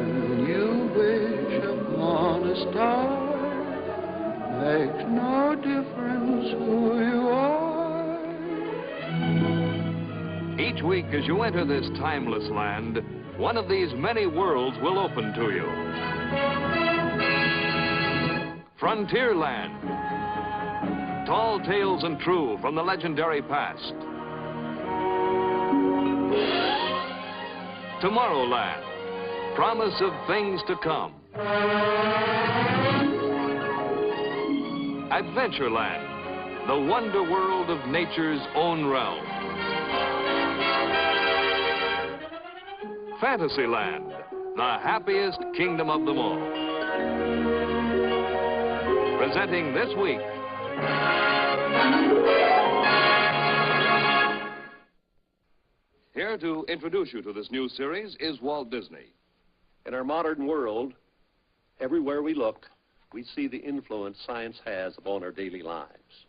When you wish upon a star, makes no difference who you are. Each week as you enter this timeless land, one of these many worlds will open to you. Frontierland. Tall tales and true from the legendary past. Tomorrowland. Promise of things to come. Adventureland. The wonder world of nature's own realm. Fantasyland. The happiest kingdom of them all. Presenting this week. Here to introduce you to this new series is Walt Disney. In our modern world, everywhere we look, we see the influence science has upon our daily lives.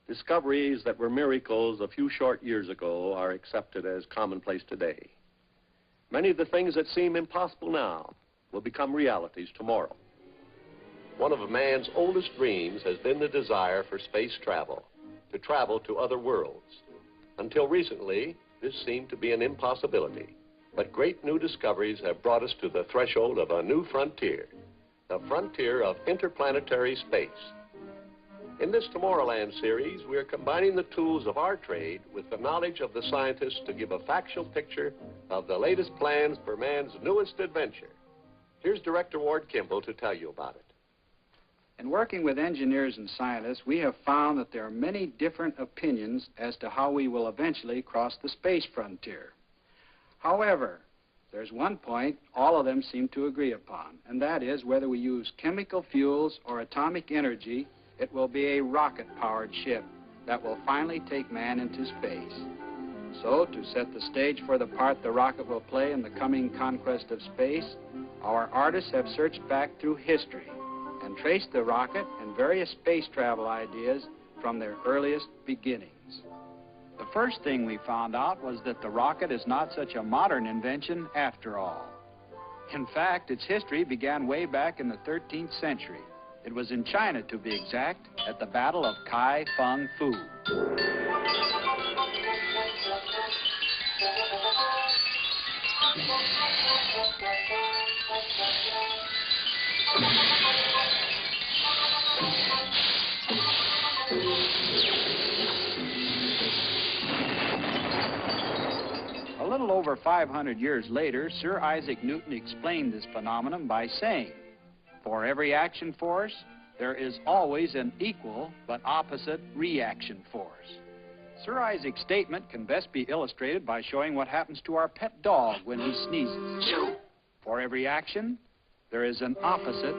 Discoveries that were miracles a few short years ago are accepted as commonplace today. Many of the things that seem impossible now will become realities tomorrow. One of man's oldest dreams has been the desire for space travel, to travel to other worlds. Until recently, this seemed to be an impossibility. But great new discoveries have brought us to the threshold of a new frontier, the frontier of interplanetary space. In this Tomorrowland series, we are combining the tools of our trade with the knowledge of the scientists to give a factual picture of the latest plans for man's newest adventure. Here's Director Ward Kimball to tell you about it. In working with engineers and scientists, we have found that there are many different opinions as to how we will eventually cross the space frontier. However, there's one point all of them seem to agree upon, and that is whether we use chemical fuels or atomic energy, it will be a rocket-powered ship that will finally take man into space. So, to set the stage for the part the rocket will play in the coming conquest of space, our artists have searched back through history and traced the rocket and various space travel ideas from their earliest beginnings. The first thing we found out was that the rocket is not such a modern invention after all. In fact, its history began way back in the 13th century. It was in China, to be exact, at the Battle of Kai Feng Fu. A little over 500 years later, Sir Isaac Newton explained this phenomenon by saying, "For every action force, there is always an equal but opposite reaction force." Sir Isaac's statement can best be illustrated by showing what happens to our pet dog when he sneezes. For every action, there is an opposite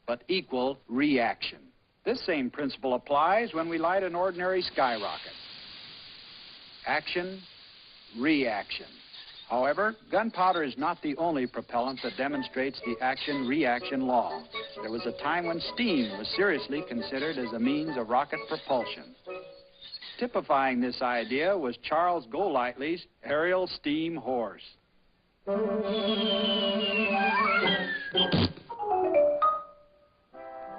but equal reaction. This same principle applies when we light an ordinary skyrocket. Action, reaction. However, gunpowder is not the only propellant that demonstrates the action-reaction law. There was a time when steam was seriously considered as a means of rocket propulsion. Typifying this idea was Charles Golightly's aerial steam horse.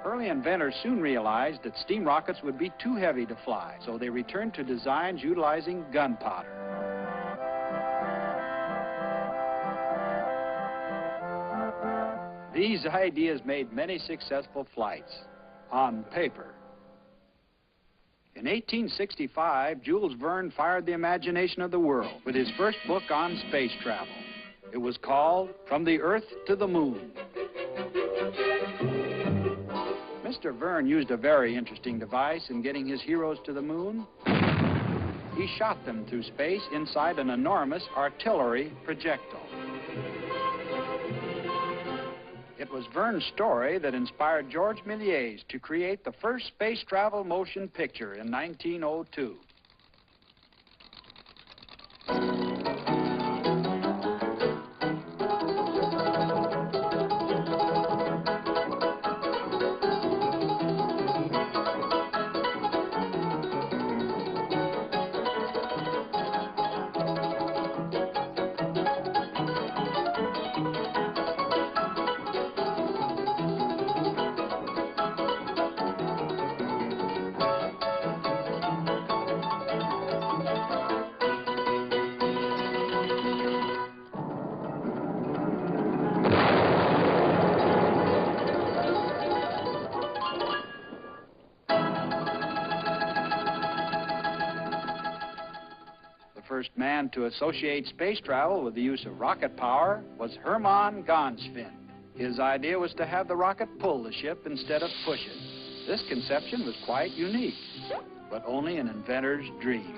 Early inventors soon realized that steam rockets would be too heavy to fly, so they returned to designs utilizing gunpowder. These ideas made many successful flights, on paper. In 1865, Jules Verne fired the imagination of the world with his first book on space travel. It was called From the Earth to the Moon. Mr. Verne used a very interesting device in getting his heroes to the moon. He shot them through space inside an enormous artillery projectile. It was Verne's story that inspired George Méliès to create the first space travel motion picture in 1902. first man to associate space travel with the use of rocket power was Hermann Gansfin. His idea was to have the rocket pull the ship instead of push it. This conception was quite unique, but only an inventor's dream.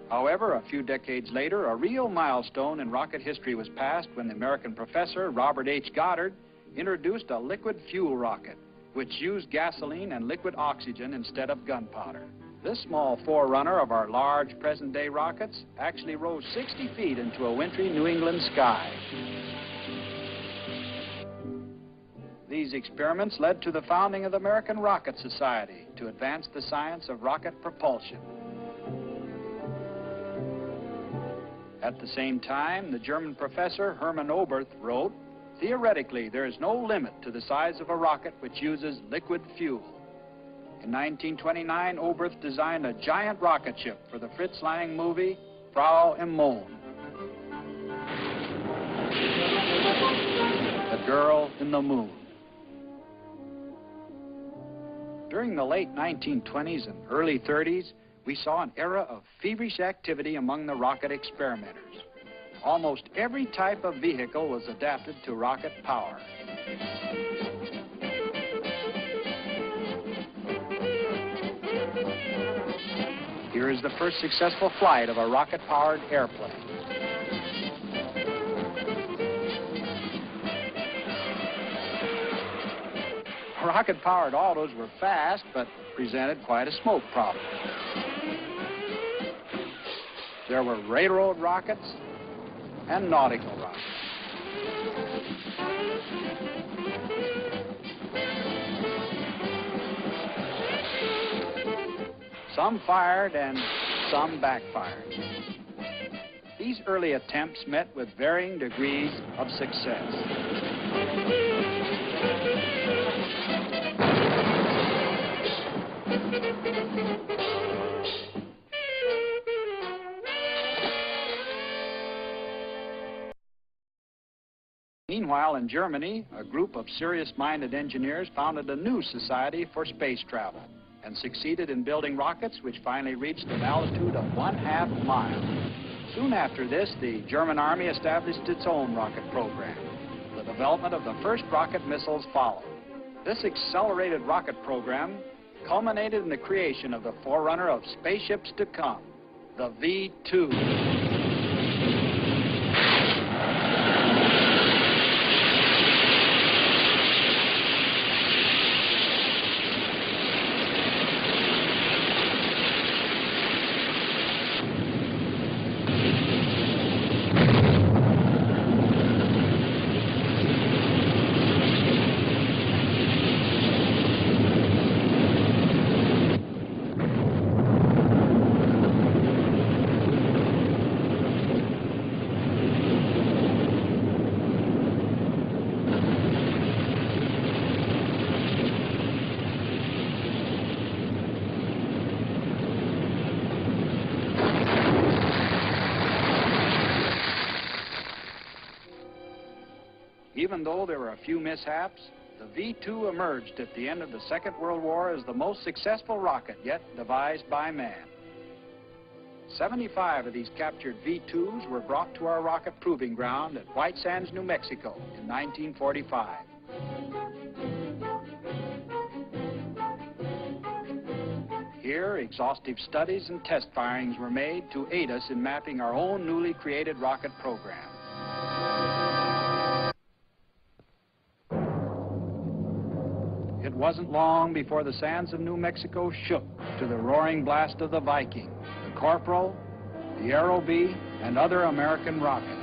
However, a few decades later, a real milestone in rocket history was passed when the American professor, Robert H. Goddard, introduced a liquid fuel rocket, which used gasoline and liquid oxygen instead of gunpowder. This small forerunner of our large present-day rockets actually rose 60 feet into a wintry New England sky. These experiments led to the founding of the American Rocket Society to advance the science of rocket propulsion. At the same time, the German professor Hermann Oberth wrote, "Theoretically, there is no limit to the size of a rocket which uses liquid fuel." In 1929, Oberth designed a giant rocket ship for the Fritz Lang movie, Frau im Mond. The Girl in the Moon. During the late 1920s and early 30s, we saw an era of feverish activity among the rocket experimenters. Almost every type of vehicle was adapted to rocket power. Here is the first successful flight of a rocket-powered airplane. Rocket-powered autos were fast, but presented quite a smoke problem. There were railroad rockets and nautical rockets. Some fired and some backfired. These early attempts met with varying degrees of success. Meanwhile, in Germany, a group of serious-minded engineers founded a new society for space travel and succeeded in building rockets which finally reached an altitude of 1/2 mile. Soon after this, the German Army established its own rocket program. The development of the first rocket missiles followed. This accelerated rocket program culminated in the creation of the forerunner of spaceships to come, the V-2. Even though there were a few mishaps, the V-2 emerged at the end of the Second World War as the most successful rocket yet devised by man. 75 of these captured V-2s were brought to our rocket proving ground at White Sands, New Mexico in 1945. Here, exhaustive studies and test firings were made to aid us in mapping our own newly created rocket program. It wasn't long before the sands of New Mexico shook to the roaring blast of the Viking, the Corporal, the Aerobee, and other American rockets.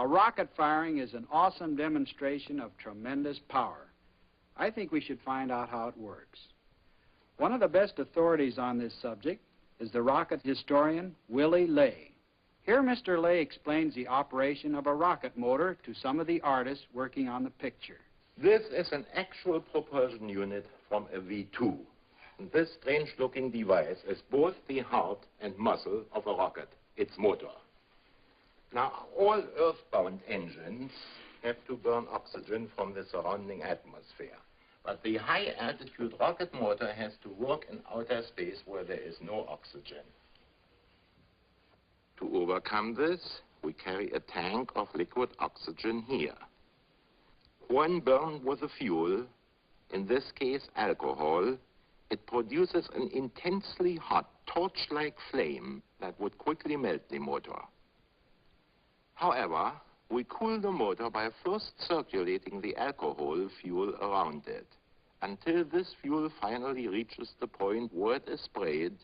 A rocket firing is an awesome demonstration of tremendous power. I think we should find out how it works. One of the best authorities on this subject is the rocket historian, Willie Lay. Here Mr. Lay explains the operation of a rocket motor to some of the artists working on the picture. This is an actual propulsion unit from a V2. And this strange-looking device is both the heart and muscle of a rocket, its motor. Now, all earthbound engines have to burn oxygen from the surrounding atmosphere. But the high-altitude rocket motor has to work in outer space where there is no oxygen. To overcome this, we carry a tank of liquid oxygen here. When burned with a fuel, in this case alcohol, it produces an intensely hot, torch-like flame that would quickly melt the motor. However, we cool the motor by first circulating the alcohol fuel around it, until this fuel finally reaches the point where it is sprayed,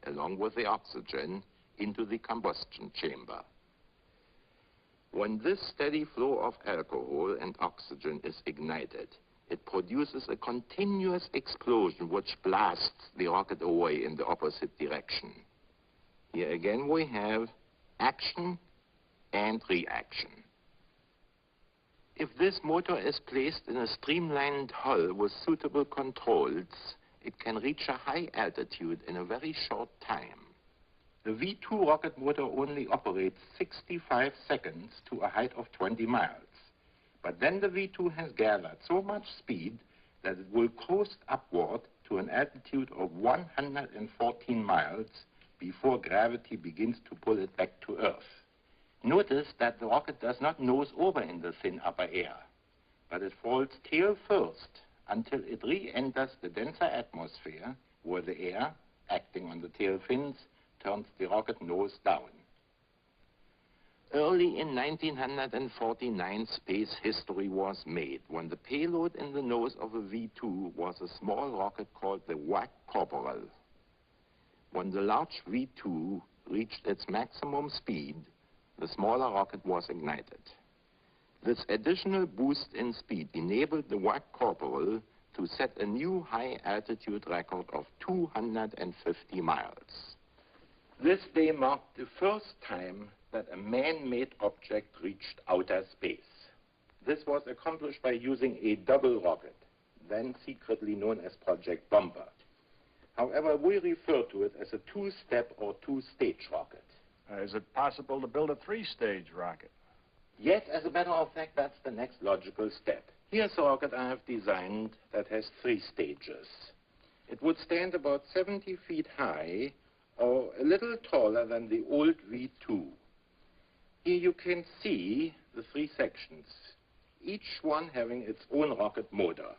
along with the oxygen, into the combustion chamber. When this steady flow of alcohol and oxygen is ignited, it produces a continuous explosion which blasts the rocket away in the opposite direction. Here again we have action and reaction. If this motor is placed in a streamlined hull with suitable controls, it can reach a high altitude in a very short time. The V2 rocket motor only operates 65 seconds to a height of 20 miles. But then the V2 has gathered so much speed that it will coast upward to an altitude of 114 miles before gravity begins to pull it back to Earth. Notice that the rocket does not nose over in the thin upper air, but it falls tail first until it re-enters the denser atmosphere where the air, acting on the tail fins, turns the rocket nose down. Early in 1949, space history was made when the payload in the nose of a V2 was a small rocket called the Wack Corporal. When the large V2 reached its maximum speed, the smaller rocket was ignited. This additional boost in speed enabled the Wack Corporal to set a new high-altitude record of 250 miles. This day marked the first time that a man-made object reached outer space. This was accomplished by using a double rocket, then secretly known as Project Bomber. However, we refer to it as a two-step or two-stage rocket. Is it possible to build a three-stage rocket? Yes, as a matter of fact, that's the next logical step. Here's a rocket I have designed that has 3 stages. It would stand about 70 feet high, or a little taller than the old V2. Here you can see the 3 sections, each one having its own rocket motor.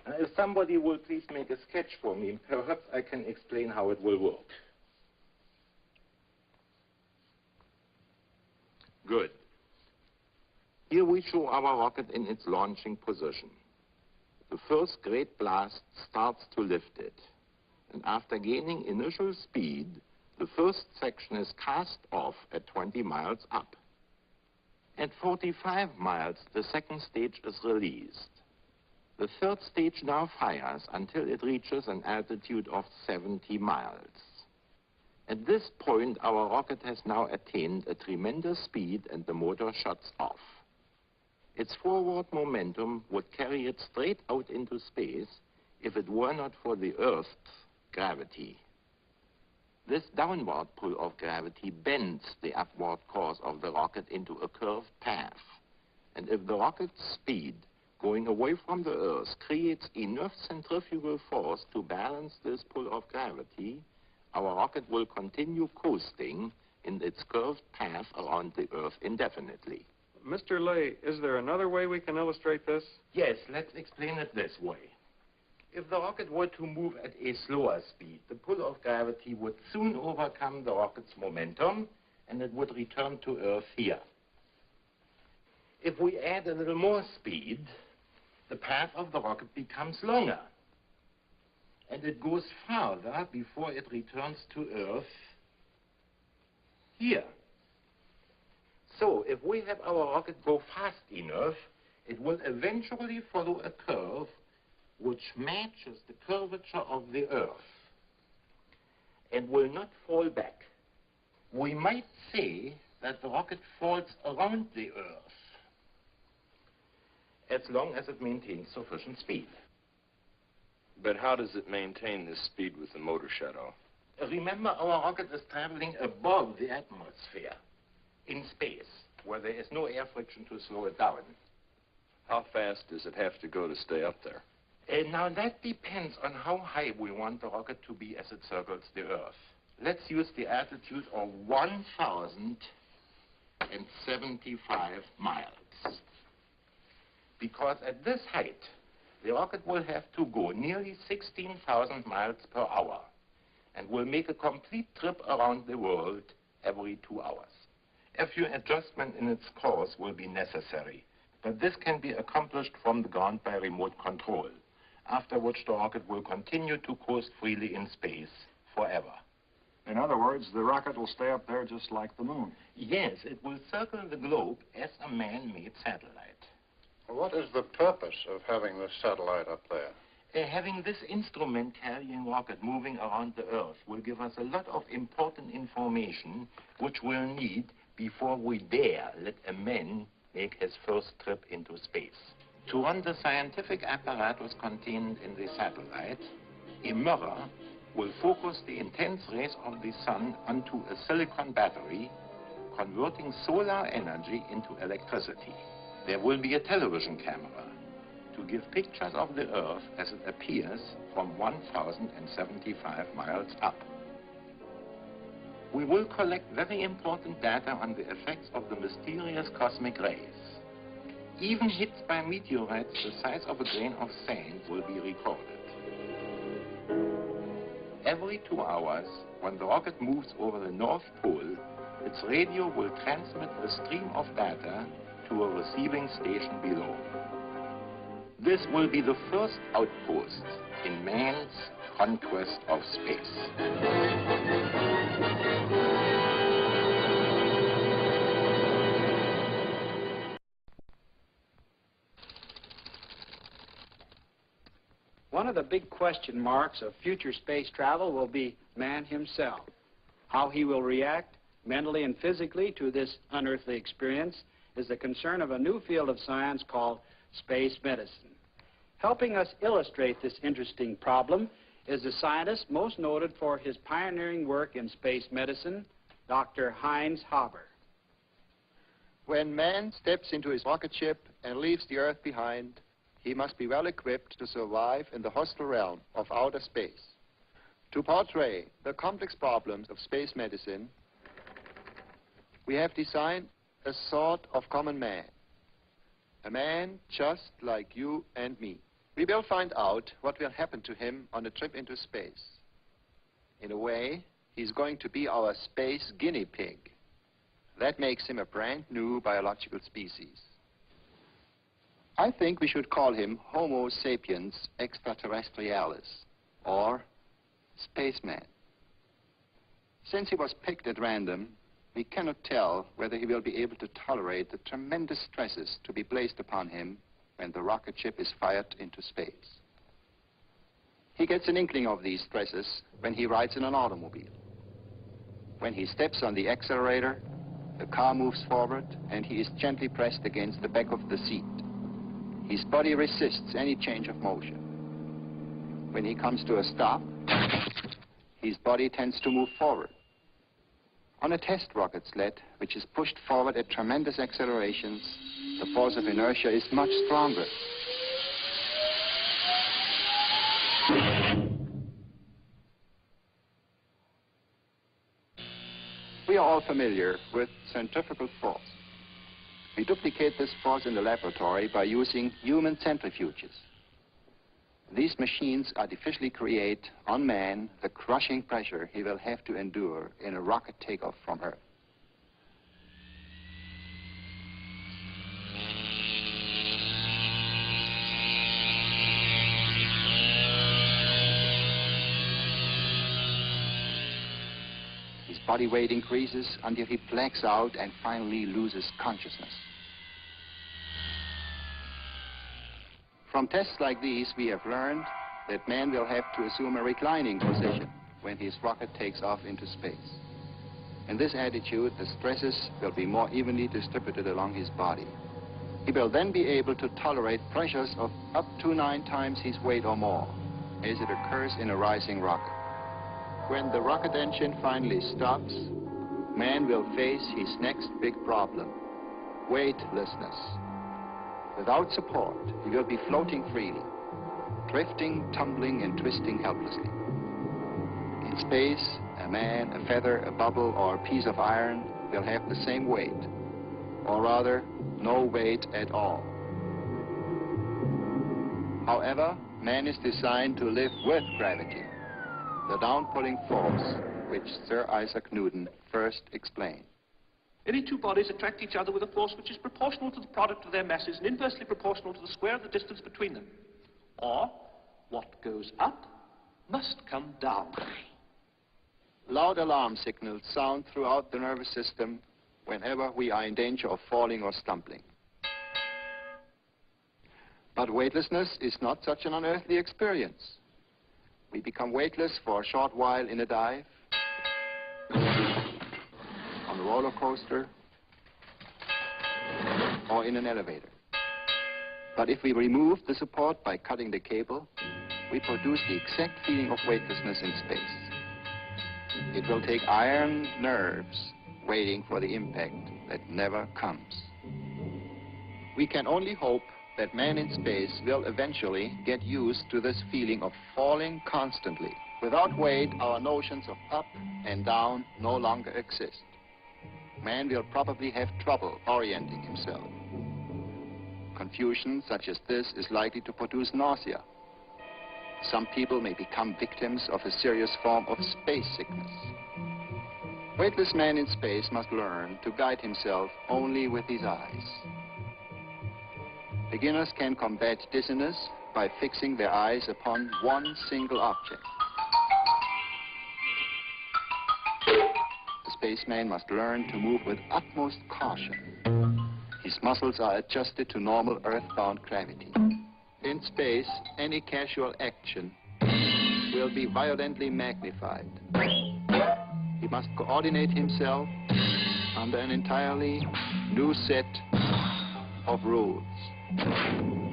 If somebody will please make a sketch for me, perhaps I can explain how it will work. Good. Here we show our rocket in its launching position. The first great blast starts to lift it. And after gaining initial speed, the first section is cast off at 20 miles up. At 45 miles, the second stage is released. The third stage now fires until it reaches an altitude of 70 miles. At this point, our rocket has now attained a tremendous speed and the motor shuts off. Its forward momentum would carry it straight out into space if it were not for the Earth's gravity. This downward pull of gravity bends the upward course of the rocket into a curved path. And if the rocket's speed going away from the Earth creates enough centrifugal force to balance this pull of gravity, our rocket will continue coasting in its curved path around the Earth indefinitely. Mr. Lay, is there another way we can illustrate this? Yes, let's explain it this way. If the rocket were to move at a slower speed, the pull of gravity would soon overcome the rocket's momentum, and it would return to Earth here. If we add a little more speed, the path of the rocket becomes longer, and it goes farther before it returns to Earth here. So, if we have our rocket go fast enough, it will eventually follow a curve which matches the curvature of the Earth and will not fall back. We might say that the rocket falls around the Earth as long as it maintains sufficient speed. But how does it maintain this speed with the motor shadow? Remember, our rocket is traveling above the atmosphere, in space, where there is no air friction to slow it down. How fast does it have to go to stay up there? Now, that depends on how high we want the rocket to be as it circles the Earth. Let's use the altitude of 1,075 miles. Because at this height, the rocket will have to go nearly 16,000 miles per hour and will make a complete trip around the world every 2 hours. A few adjustments in its course will be necessary, but this can be accomplished from the ground by remote control, after which the rocket will continue to coast freely in space forever. In other words, the rocket will stay up there just like the moon. Yes, it will circle the globe as a man-made satellite. What is the purpose of having this satellite up there? Having this instrument-carrying rocket moving around the Earth will give us a lot of important information which we'll need before we dare let a man make his first trip into space. To run the scientific apparatus contained in the satellite, a mirror will focus the intense rays of the sun onto a silicon battery, converting solar energy into electricity. There will be a television camera to give pictures of the Earth as it appears from 1,075 miles up. We will collect very important data on the effects of the mysterious cosmic rays. Even hits by meteorites the size of a grain of sand will be recorded. Every 2 hours, when the rocket moves over the North Pole, its radio will transmit a stream of data to a receiving station below. This will be the first outpost in man's conquest of space. One of the big question marks of future space travel will be man himself. How he will react mentally and physically to this unearthly experience is the concern of a new field of science called space medicine. Helping us illustrate this interesting problem is the scientist most noted for his pioneering work in space medicine, Dr. Heinz Haber. When man steps into his rocket ship and leaves the Earth behind, he must be well equipped to survive in the hostile realm of outer space. To portray the complex problems of space medicine, we have designed a sort of common man, a man just like you and me. We will find out what will happen to him on a trip into space. In a way, he's going to be our space guinea pig. That makes him a brand new biological species. I think we should call him Homo sapiens extraterrestrialis, or spaceman. Since he was picked at random, we cannot tell whether he will be able to tolerate the tremendous stresses to be placed upon him when the rocket ship is fired into space. He gets an inkling of these stresses when he rides in an automobile. When he steps on the accelerator, the car moves forward and he is gently pressed against the back of the seat. His body resists any change of motion. When he comes to a stop, his body tends to move forward. On a test rocket sled, which is pushed forward at tremendous accelerations, the force of inertia is much stronger. We are all familiar with centrifugal force. We duplicate this force in the laboratory by using human centrifuges. These machines artificially create on man the crushing pressure he will have to endure in a rocket takeoff from Earth. His Body weight increases until he blacks out and finally loses consciousness. From tests like these, we have learned that man will have to assume a reclining position when his rocket takes off into space. In this attitude, the stresses will be more evenly distributed along his body. He will then be able to tolerate pressures of up to 9 times his weight or more, as it occurs in a rising rocket. When the rocket engine finally stops, man will face his next big problem, weightlessness. Without support, he will be floating freely, drifting, tumbling, and twisting helplessly. In space, a man, a feather, a bubble, or a piece of iron will have the same weight, or rather, no weight at all. However, man is designed to live with gravity, the down-pulling force which Sir Isaac Newton first explained. Any two bodies attract each other with a force which is proportional to the product of their masses and inversely proportional to the square of the distance between them. Or, what goes up must come down. Loud alarm signals sound throughout the nervous system whenever we are in danger of falling or stumbling. But weightlessness is not such an unearthly experience. We become weightless for a short while in a dive, on a roller coaster, or in an elevator. But if we remove the support by cutting the cable, we produce the exact feeling of weightlessness in space. It will take iron nerves waiting for the impact that never comes. We can only hope that man in space will eventually get used to this feeling of falling constantly. Without weight, our notions of up and down no longer exist. Man will probably have trouble orienting himself. Confusion such as this is likely to produce nausea. Some people may become victims of a serious form of space sickness. Weightless man in space must learn to guide himself only with his eyes. Beginners can combat dizziness by fixing their eyes upon one single object. The spaceman must learn to move with utmost caution. His muscles are adjusted to normal earthbound gravity. In space, any casual action will be violently magnified. He must coordinate himself under an entirely new set of rules.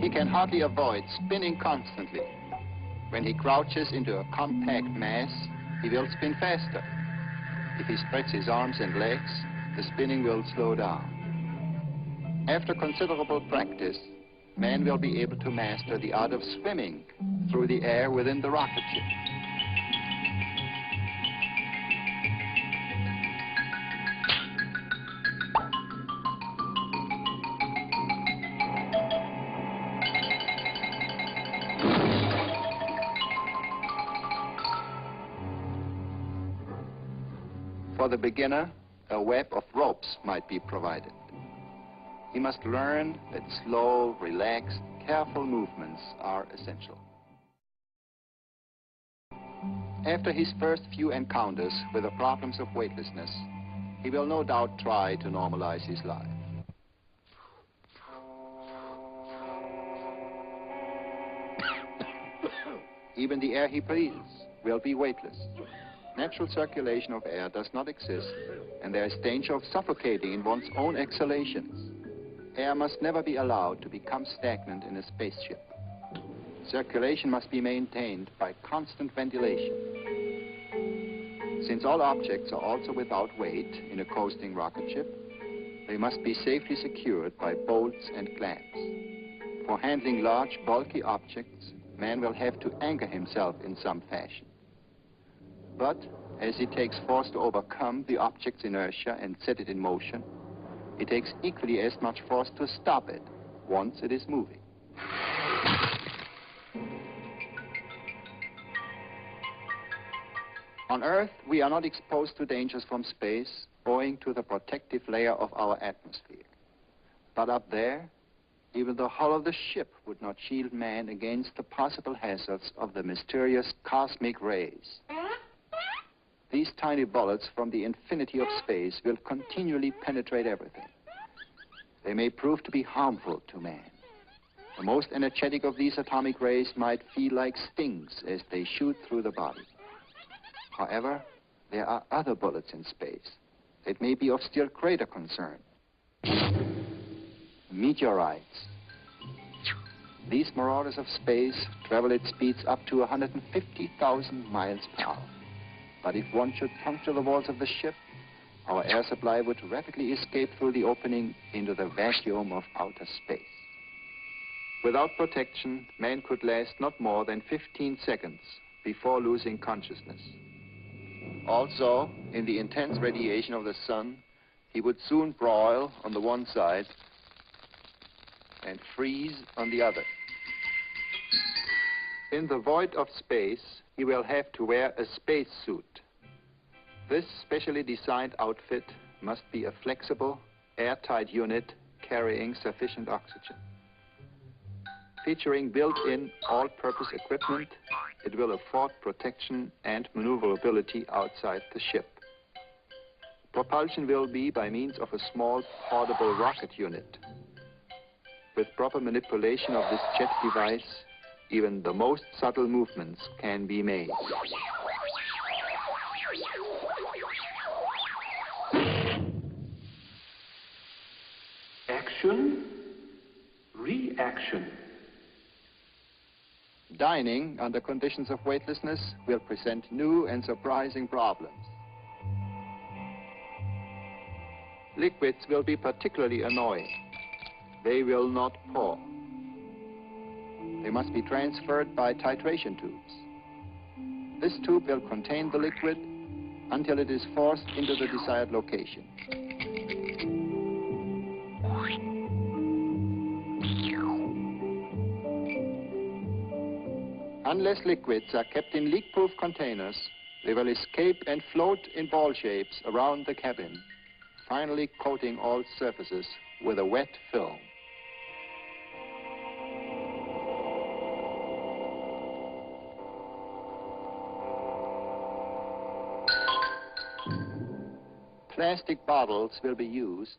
He can hardly avoid spinning constantly. When he crouches into a compact mass, he will spin faster. If he spreads his arms and legs, the spinning will slow down. After considerable practice, man will be able to master the art of swimming through the air within the rocket ship. For the beginner, a web of ropes might be provided. He must learn that slow, relaxed, careful movements are essential. After his first few encounters with the problems of weightlessness, he will no doubt try to normalize his life. Even the air he breathes will be weightless. Natural circulation of air does not exist, and there is danger of suffocating in one's own exhalations. Air must never be allowed to become stagnant in a spaceship. Circulation must be maintained by constant ventilation. Since all objects are also without weight in a coasting rocket ship, they must be safely secured by bolts and clamps. For handling large, bulky objects, man will have to anchor himself in some fashion. But as it takes force to overcome the object's inertia and set it in motion, it takes equally as much force to stop it once it is moving. On Earth, we are not exposed to dangers from space owing to the protective layer of our atmosphere. But up there, even the hull of the ship would not shield man against the possible hazards of the mysterious cosmic rays. these tiny bullets from the infinity of space will continually penetrate everything. They may prove to be harmful to man. The most energetic of these atomic rays might feel like stings as they shoot through the body. However, there are other bullets in space that may be of still greater concern. Meteorites. These marauders of space travel at speeds up to 150,000 miles per hour. But if one should puncture the walls of the ship, our air supply would rapidly escape through the opening into the vacuum of outer space. Without protection, man could last not more than 15 seconds before losing consciousness. Also, in the intense radiation of the sun, he would soon broil on the one side and freeze on the other. In the void of space, he will have to wear a space suit. This specially designed outfit must be a flexible, airtight unit carrying sufficient oxygen. Featuring built-in all-purpose equipment, it will afford protection and maneuverability outside the ship. Propulsion will be by means of a small portable rocket unit. With proper manipulation of this jet device, even the most subtle movements can be made. Action, reaction. Dining under conditions of weightlessness will present new and surprising problems. Liquids will be particularly annoying. They will not pour. They must be transferred by titration tubes. This tube will contain the liquid until it is forced into the desired location. Unless liquids are kept in leak-proof containers, they will escape and float in ball shapes around the cabin, finally coating all surfaces with a wet film. Plastic bottles will be used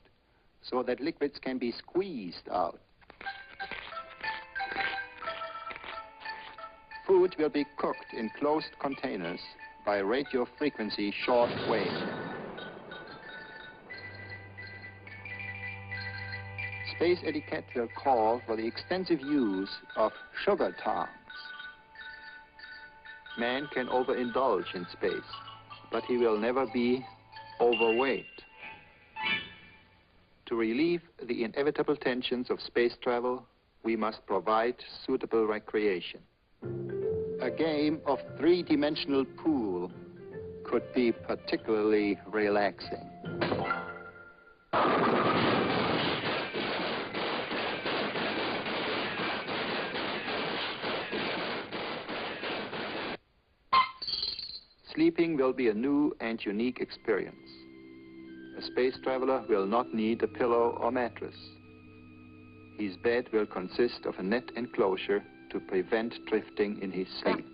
so that liquids can be squeezed out. Food will be cooked in closed containers by radio frequency short wave. Space etiquette will call for the extensive use of sugar tongs. Man can overindulge in space, but he will never be overweight. To relieve the inevitable tensions of space travel, we must provide suitable recreation. A game of three-dimensional pool could be particularly relaxing. Sleeping will be a new and unique experience. A space traveler will not need a pillow or mattress. His bed will consist of a net enclosure to prevent drifting in his sleep.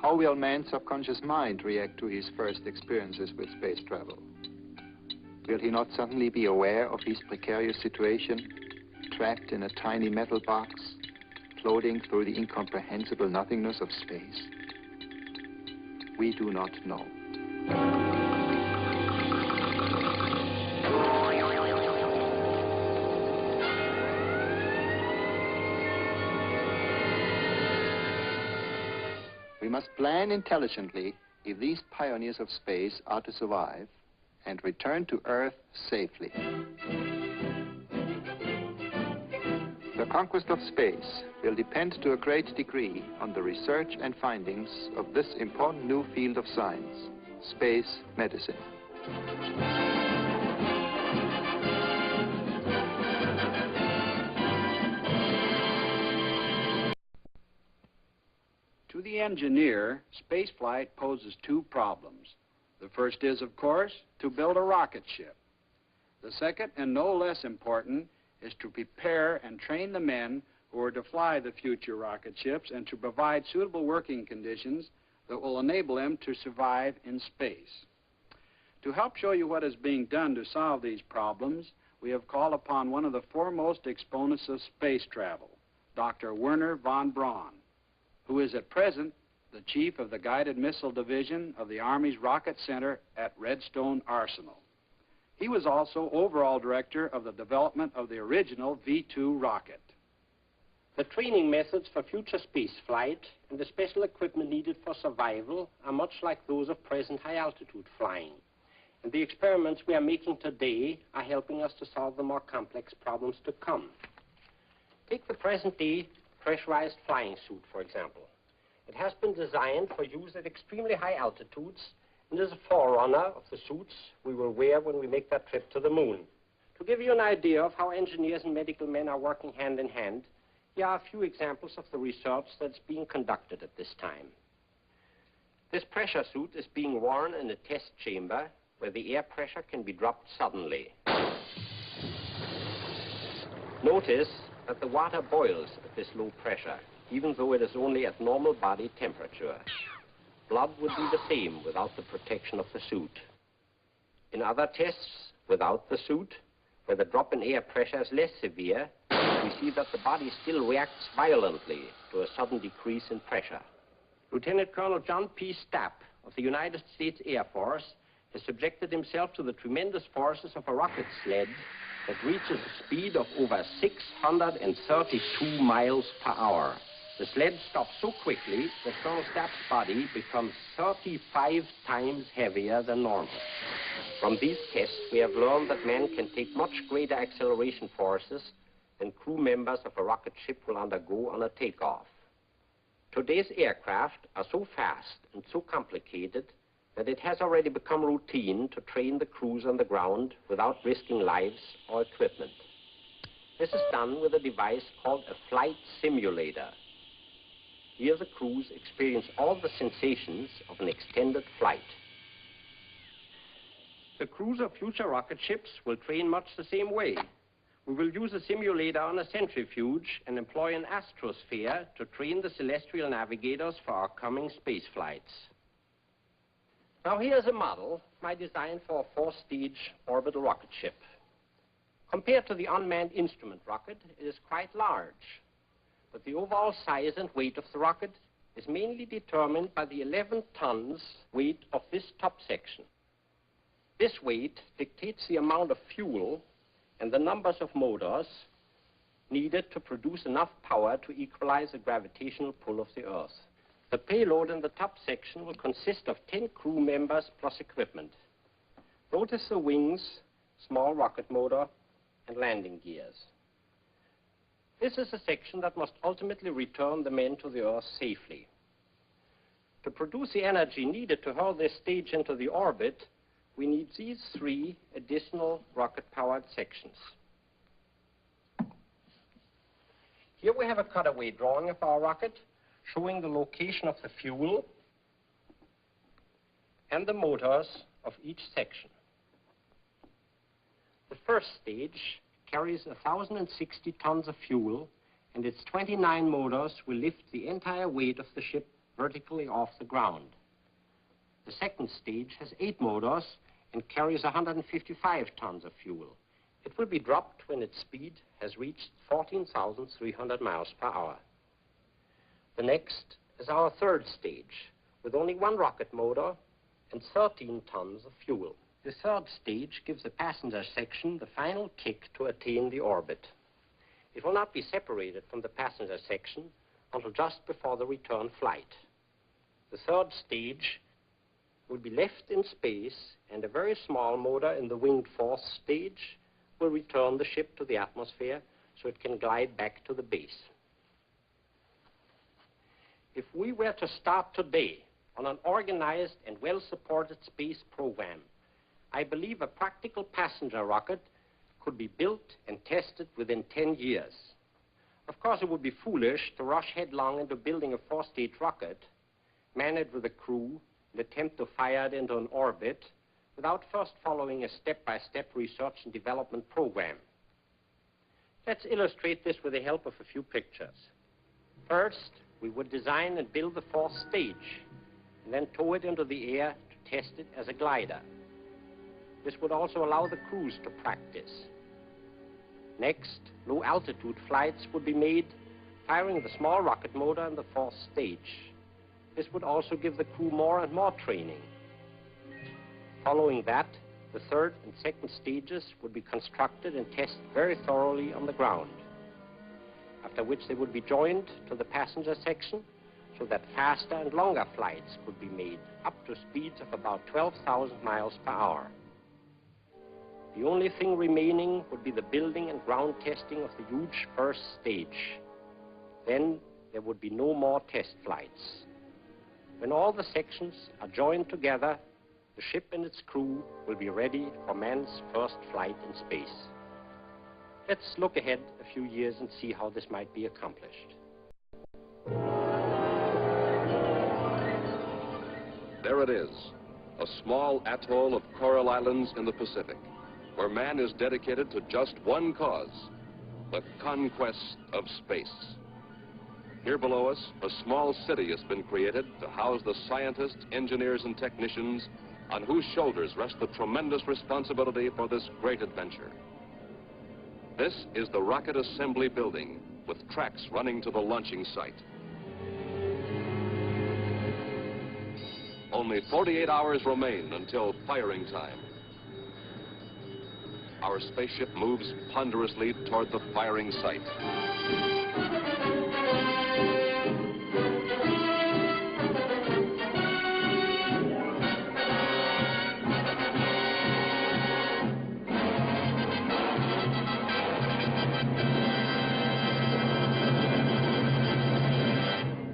How will man's subconscious mind react to his first experiences with space travel? Will he not suddenly be aware of his precarious situation, trapped in a tiny metal box, floating through the incomprehensible nothingness of space? We do not know. We must plan intelligently if these pioneers of space are to survive and return to Earth safely. The conquest of space will depend to a great degree on the research and findings of this important new field of science, space medicine. To the engineer, spaceflight poses two problems. The first is, of course, to build a rocket ship. The second, and no less important, is to prepare and train the men who are to fly the future rocket ships and to provide suitable working conditions that will enable them to survive in space. To help show you what is being done to solve these problems, we have called upon one of the foremost exponents of space travel, Dr. Werner von Braun, who is at present the chief of the Guided Missile Division of the Army's Rocket Center at Redstone Arsenal. He was also overall director of the development of the original V-2 rocket. The training methods for future space flight and the special equipment needed for survival are much like those of present high-altitude flying. And the experiments we are making today are helping us to solve the more complex problems to come. Take the present-day pressurized flying suit, for example. It has been designed for use at extremely high altitudes and is a forerunner of the suits we will wear when we make that trip to the moon. To give you an idea of how engineers and medical men are working hand in hand, here are a few examples of the research that's being conducted at this time. This pressure suit is being worn in a test chamber where the air pressure can be dropped suddenly. Notice that the water boils at this low pressure, even though it is only at normal body temperature. Blood would be the same without the protection of the suit. In other tests without the suit, where the drop in air pressure is less severe, we see that the body still reacts violently to a sudden decrease in pressure. Lieutenant Colonel John P. Stapp of the United States Air Force has subjected himself to the tremendous forces of a rocket sled that reaches a speed of over 632 miles per hour. The sled stops so quickly that Colonel Stapp's body becomes 35 times heavier than normal. From these tests, we have learned that men can take much greater acceleration forces than crew members of a rocket ship will undergo on a takeoff. Today's aircraft are so fast and so complicated that it has already become routine to train the crews on the ground without risking lives or equipment. This is done with a device called a flight simulator. Here the crews experience all the sensations of an extended flight. The crews of future rocket ships will train much the same way. We will use a simulator on a centrifuge and employ an astrosphere to train the celestial navigators for our coming space flights. Now here's a model I designed for a 4-stage orbital rocket ship. Compared to the unmanned instrument rocket, it is quite large. But the overall size and weight of the rocket is mainly determined by the 11 tons weight of this top section. This weight dictates the amount of fuel and the numbers of motors needed to produce enough power to equalize the gravitational pull of the Earth. The payload in the top section will consist of 10 crew members plus equipment. Notice the wings, small rocket motor, and landing gears. This is a section that must ultimately return the men to the Earth safely. To produce the energy needed to hurl this stage into the orbit, we need these 3 additional rocket-powered sections. Here we have a cutaway drawing of our rocket showing the location of the fuel and the motors of each section. The first stage carries 1,060 tons of fuel, and its 29 motors will lift the entire weight of the ship vertically off the ground. The second stage has 8 motors and carries 155 tons of fuel. It will be dropped when its speed has reached 14,300 miles per hour. The next is our third stage, with only 1 rocket motor and 13 tons of fuel. The third stage gives the passenger section the final kick to attain the orbit. It will not be separated from the passenger section until just before the return flight. The third stage will be left in space, and a very small motor in the winged fourth stage will return the ship to the atmosphere so it can glide back to the base. If we were to start today on an organized and well-supported space program, I believe a practical passenger rocket could be built and tested within 10 years. Of course, it would be foolish to rush headlong into building a 4-stage rocket, man it with a crew, and attempt to fire it into an orbit without first following a step-by-step research and development program. Let's illustrate this with the help of a few pictures. First, we would design and build the 4th stage, and then tow it into the air to test it as a glider. This would also allow the crews to practice. Next, low-altitude flights would be made, firing the small rocket motor in the fourth stage. This would also give the crew more and more training. Following that, the third and second stages would be constructed and tested very thoroughly on the ground, after which they would be joined to the passenger section so that faster and longer flights could be made up to speeds of about 12,000 miles per hour. The only thing remaining would be the building and ground testing of the huge first stage. Then there would be no more test flights. When all the sections are joined together, the ship and its crew will be ready for man's first flight in space. Let's look ahead a few years and see how this might be accomplished. There it is, a small atoll of coral islands in the Pacific, where man is dedicated to just one cause, the conquest of space. Here below us, a small city has been created to house the scientists, engineers, and technicians on whose shoulders rests the tremendous responsibility for this great adventure. This is the Rocket Assembly Building, with tracks running to the launching site. Only 48 hours remain until firing time. Our spaceship moves ponderously toward the firing site.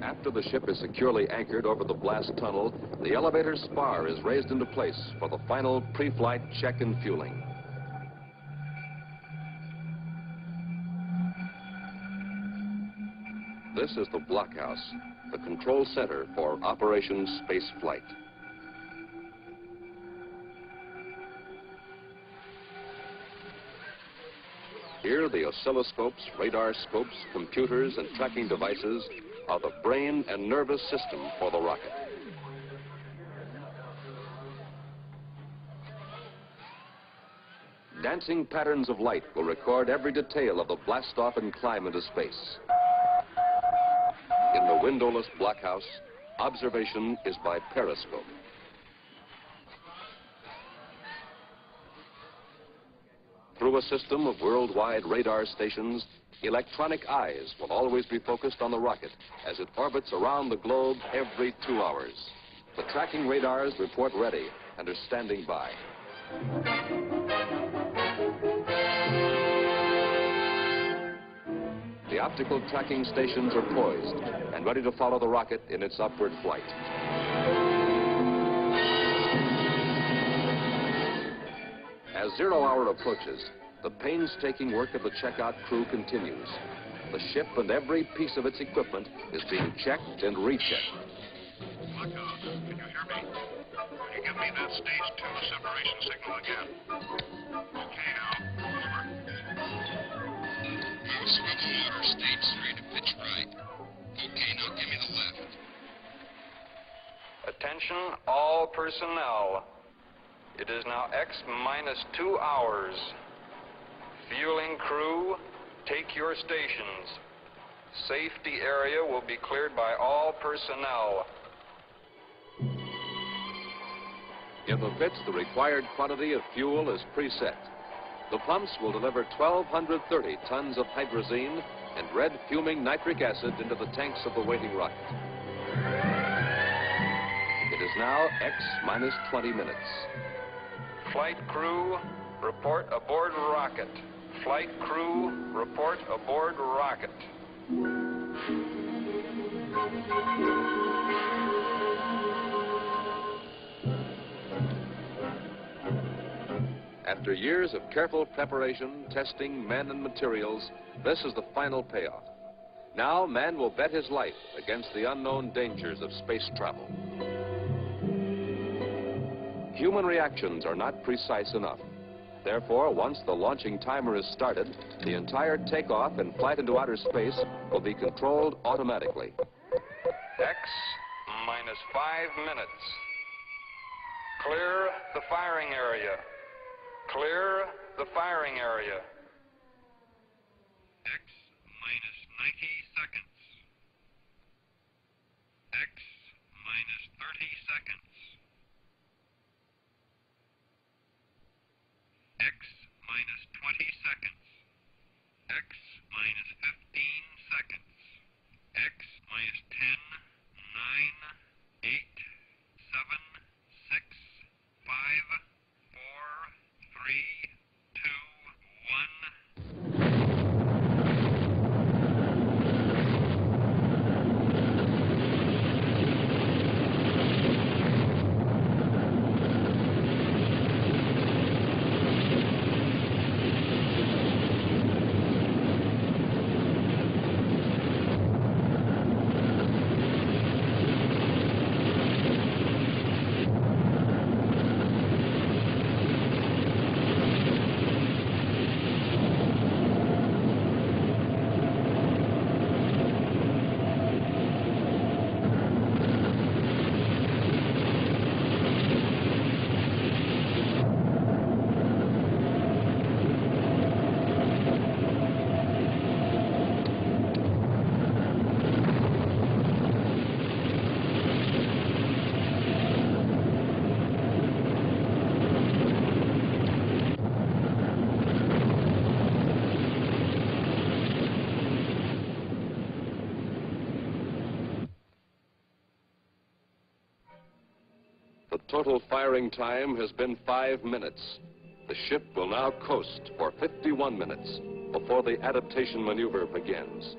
After the ship is securely anchored over the blast tunnel, the elevator spar is raised into place for the final pre-flight check and fueling. This is the blockhouse, the control center for Operation Space Flight. Here, the oscilloscopes, radar scopes, computers, and tracking devices are the brain and nervous system for the rocket. Dancing patterns of light will record every detail of the blast-off and climb into space. In the windowless blockhouse, observation is by periscope. Through a system of worldwide radar stations, electronic eyes will always be focused on the rocket as it orbits around the globe every 2 hours. The tracking radars report ready and are standing by. The optical tracking stations are poised and ready to follow the rocket in its upward flight. As 0 hour approaches, the painstaking work of the checkout crew continues. The ship and every piece of its equipment is being checked and rechecked. Blackout, can you hear me? Can you give me that stage 2 separation signal again? Okay now, over. Now swivel motor, stage 3 to pitch right. Okay, now give me the left. Attention all personnel. It is now X-2 hours. Fueling crew, take your stations. Safety area will be cleared by all personnel. In the pits, the required quantity of fuel is preset. The pumps will deliver 1,230 tons of hydrazine and red fuming nitric acid into the tanks of the waiting rocket. It is now X-20 minutes. Flight crew, report aboard rocket. Flight crew, report aboard rocket. After years of careful preparation, testing, men and materials, this is the final payoff. Now, man will bet his life against the unknown dangers of space travel. Human reactions are not precise enough. Therefore, once the launching timer is started, the entire takeoff and flight into outer space will be controlled automatically. X-2 minus 5 minutes. Clear the firing area. Clear the firing area. X minus 90 seconds. X minus 30 seconds. X minus 20 seconds. X minus 15 seconds. X minus 10, 9, 8, 7, 6, 5, 4, 3, 2, 1. The total firing time has been 5 minutes. The ship will now coast for 51 minutes before the adaptation maneuver begins.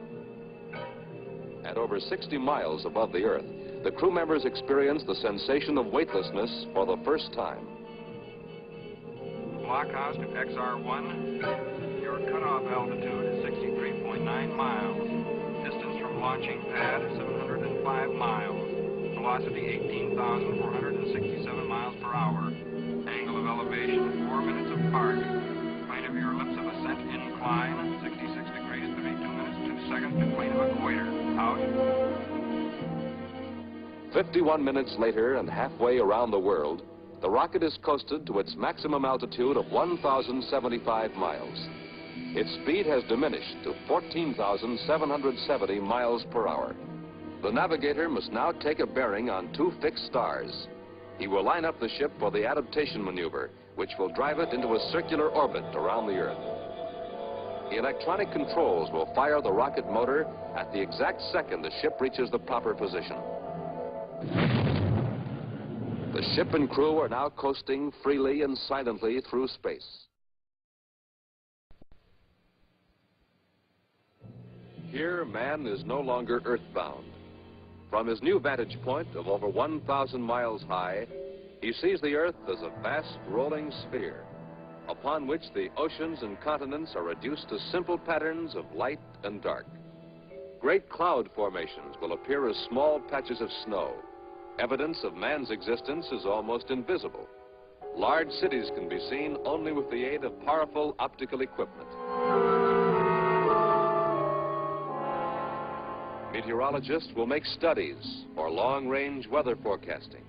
At over 60 miles above the Earth, the crew members experience the sensation of weightlessness for the first time. Blockhouse to XR1. Your cutoff altitude is 63.9 miles. Distance from launching pad, 705 miles. Velocity, 18,467 miles per hour. Angle of elevation, 4 minutes apart. Plane of your ellipse of ascent incline, 66 degrees, 32 minutes, 2 seconds to plane of equator. Out. 51 minutes later and halfway around the world, the rocket is coasted to its maximum altitude of 1,075 miles. Its speed has diminished to 14,770 miles per hour. The navigator must now take a bearing on 2 fixed stars. He will line up the ship for the adaptation maneuver, which will drive it into a circular orbit around the Earth. The electronic controls will fire the rocket motor at the exact second the ship reaches the proper position. The ship and crew are now coasting freely and silently through space. Here, man is no longer earthbound. From his new vantage point of over 1,000 miles high, he sees the Earth as a vast rolling sphere, upon which the oceans and continents are reduced to simple patterns of light and dark. Great cloud formations will appear as small patches of snow. Evidence of man's existence is almost invisible. Large cities can be seen only with the aid of powerful optical equipment. Meteorologists will make studies for long-range weather forecasting.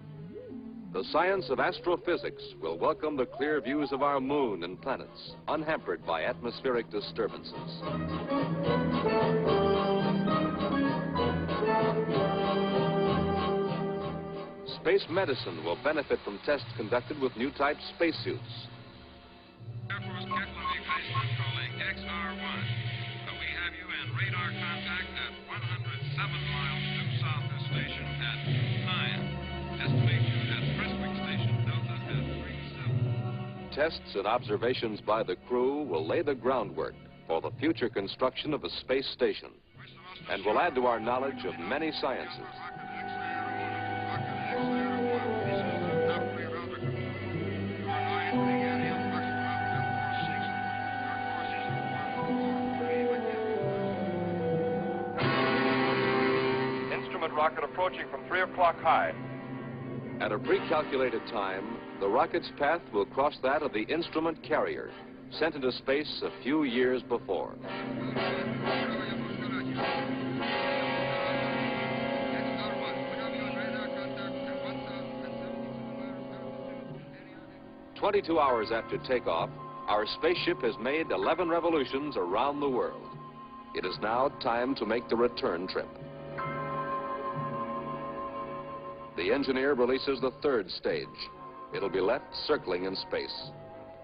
The science of astrophysics will welcome the clear views of our moon and planets, unhampered by atmospheric disturbances. Space medicine will benefit from tests conducted with new type spacesuits. Air Force Captain Aviation calling XR1. We have you in radar contact at 107 miles due south of station at 9. Estimate you at Prestwick Station, Delta at 37. Tests and observations by the crew will lay the groundwork for the future construction of a space station and will add to our knowledge of many sciences. Rocket approaching from 3 o'clock high. At a pre-calculated time, the rocket's path will cross that of the instrument carrier, sent into space a few years before. 22 hours after takeoff, our spaceship has made 11 revolutions around the world. It is now time to make the return trip. The engineer releases the third stage. It'll be left circling in space.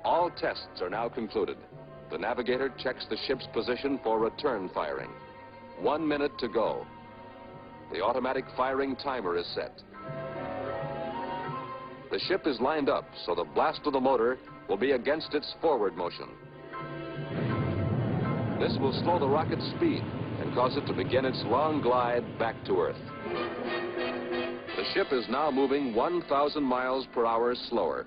All tests are now concluded. The navigator checks the ship's position for return firing. 1 minute to go. The automatic firing timer is set. The ship is lined up so the blast of the motor will be against its forward motion. This will slow the rocket's speed and cause it to begin its long glide back to Earth. The ship is now moving 1,000 miles per hour slower.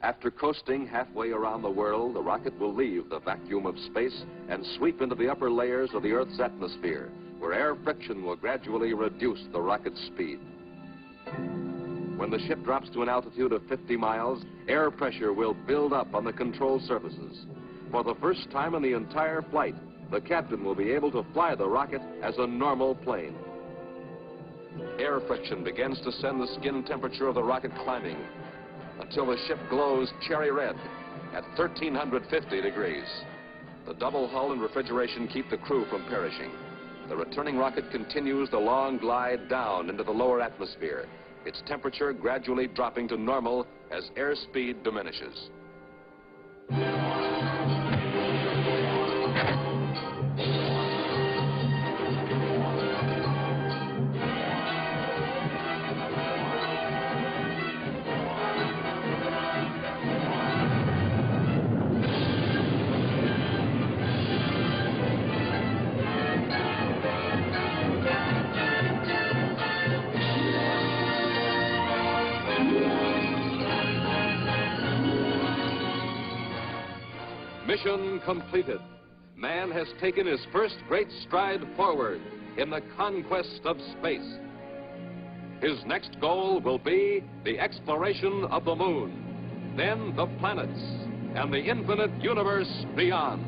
After coasting halfway around the world, the rocket will leave the vacuum of space and sweep into the upper layers of the Earth's atmosphere, where air friction will gradually reduce the rocket's speed. When the ship drops to an altitude of 50 miles, air pressure will build up on the control surfaces. For the first time in the entire flight, the captain will be able to fly the rocket as a normal plane. Air friction begins to send the skin temperature of the rocket climbing until the ship glows cherry red at 1,350 degrees. The double hull and refrigeration keep the crew from perishing. The returning rocket continues the long glide down into the lower atmosphere, its temperature gradually dropping to normal as airspeed diminishes. Mission completed. Man has taken his first great stride forward in the conquest of space. His next goal will be the exploration of the moon, then the planets, and the infinite universe beyond.